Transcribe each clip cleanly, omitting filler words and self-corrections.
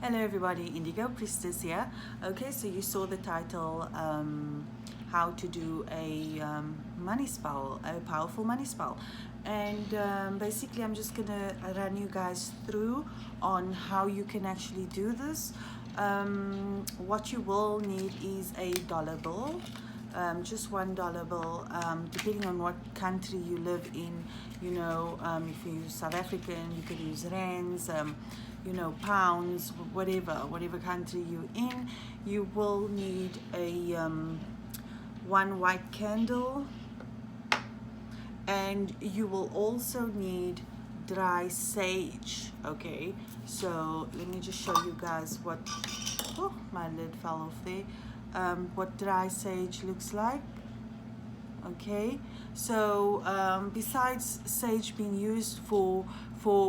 Hello everybody, Indigo Priestess here. Okay, so you saw the title, how to do a money spell, a powerful money spell. And basically I'm just gonna run you guys through on how you can actually do this. What you will need is a dollar bill, just $1 bill, depending on what country you live in. If you're South African, you could use rands, pounds, whatever country you're in. You will need a one white candle, and you will also need dry sage. Okay, so let me just show you guys what, oh, my lid fell off there, what dry sage looks like. Okay, so besides sage being used for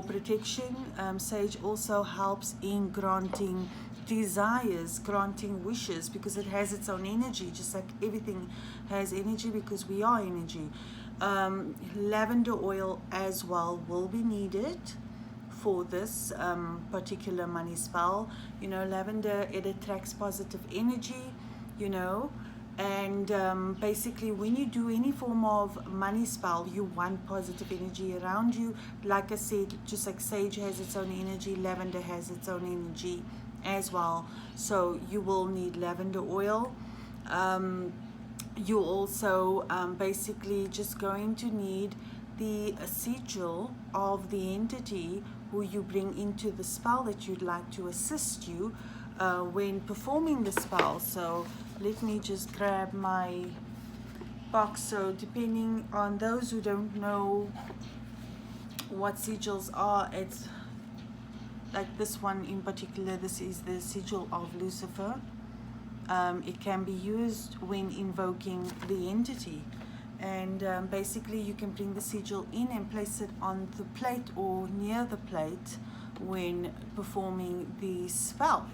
protection, sage also helps in granting desires, granting wishes, because it has its own energy, just like everything has energy, because we are energy. Lavender oil as well will be needed for this particular money spell. Lavender, it attracts positive energy, and basically when you do any form of money spell, you want positive energy around you. Like I said, just like sage has its own energy, lavender has its own energy as well. So you will need lavender oil. You also basically just going to need the sigil of the entity who you bring into the spell that you'd like to assist you when performing the spell. So let me just grab my box. So depending on those who don't know what sigils are, it's like this one in particular. This is the sigil of Lucifer. It can be used when invoking the entity, and basically you can bring the sigil in and place it on the plate or near the plate when performing the spell.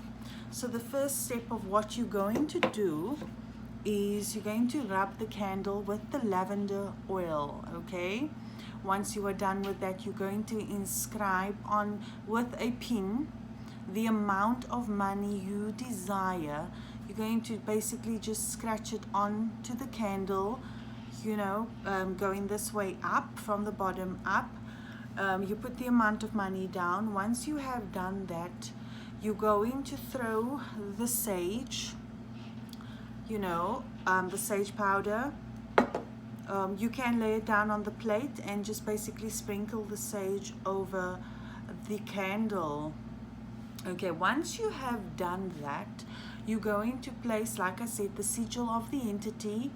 So the first step of what you're going to do is you're going to rub the candle with the lavender oil. Okay, once you are done with that, you're going to inscribe on with a pin the amount of money you desire. You're going to basically just scratch it onto the candle, going this way up from the bottom up. You put the amount of money down. Once you have done that, you're going to throw the sage, the sage powder. You can lay it down on the plate and just basically sprinkle the sage over the candle. Okay, once you have done that, you're going to place, like I said, the sigil of the entity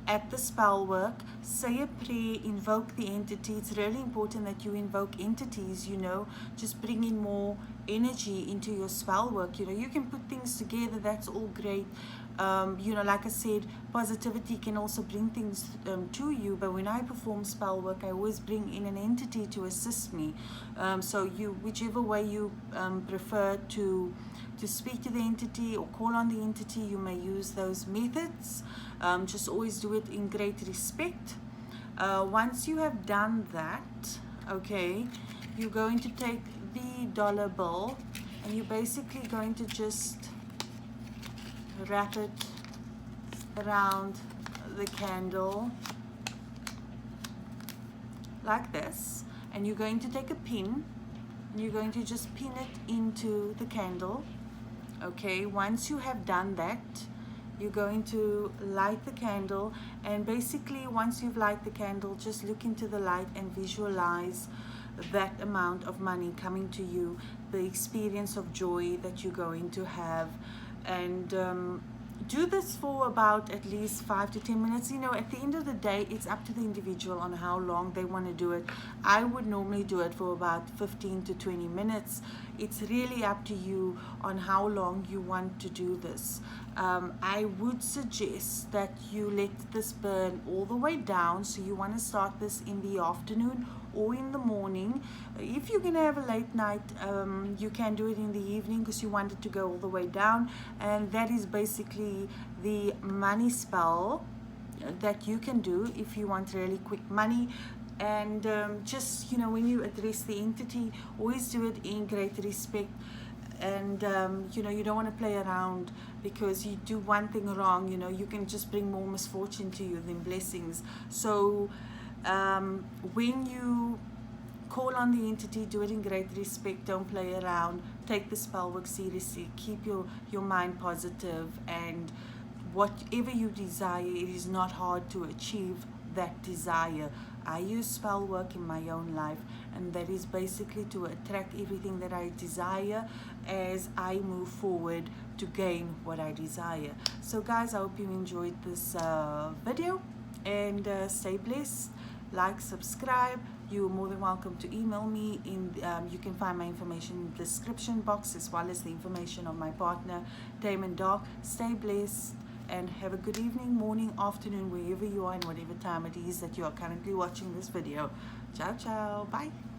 at the spell work. Say a prayer, invoke the entity. It's really important that you invoke entities, just bring in more energy into your spell work. You can put things together, that's all great. Like I said, positivity can also bring things to you, but when I perform spell work, I always bring in an entity to assist me. So whichever way you prefer to speak to the entity or call on the entity, you may use those methods. Just always do it in great respect. Once you have done that, okay, you're going to take the dollar bill and you're basically going to just wrap it around the candle like this, and you're going to take a pin and you're going to just pin it into the candle. Okay, once you have done that, you're going to light the candle, and basically once you've light the candle, just look into the light and visualize that amount of money coming to you, the experience of joy that you're going to have. And do this for about at least 5 to 10 minutes. At the end of the day, it's up to the individual on how long they want to do it. I would normally do it for about 15 to 20 minutes. It's really up to you on how long you want to do this. I would suggest that you let this burn all the way down. So you want to start this in the afternoon or in the morning. If you're going to have a late night, you can do it in the evening because you want it to go all the way down. And that is basically the money spell that you can do if you want really quick money. And just when you address the entity, always do it in great respect. and you know, you don't want to play around, because you do one thing wrong, you know, you can just bring more misfortune to you than blessings. So when you call on the entity, do it in great respect, don't play around, take the spell work seriously, keep your mind positive, and whatever you desire, it is not hard to achieve that desire. I use spell work in my own life, and that is basically to attract everything that I desire as I move forward to gain what I desire. So guys, I hope you enjoyed this video, and stay blessed. Like, subscribe. You're more than welcome to email me. You can find my information in the description box, as well as the information of my partner Damon Dark. Stay blessed and have a good evening, morning, afternoon, wherever you are and whatever time it is that you are currently watching this video. Ciao ciao, bye.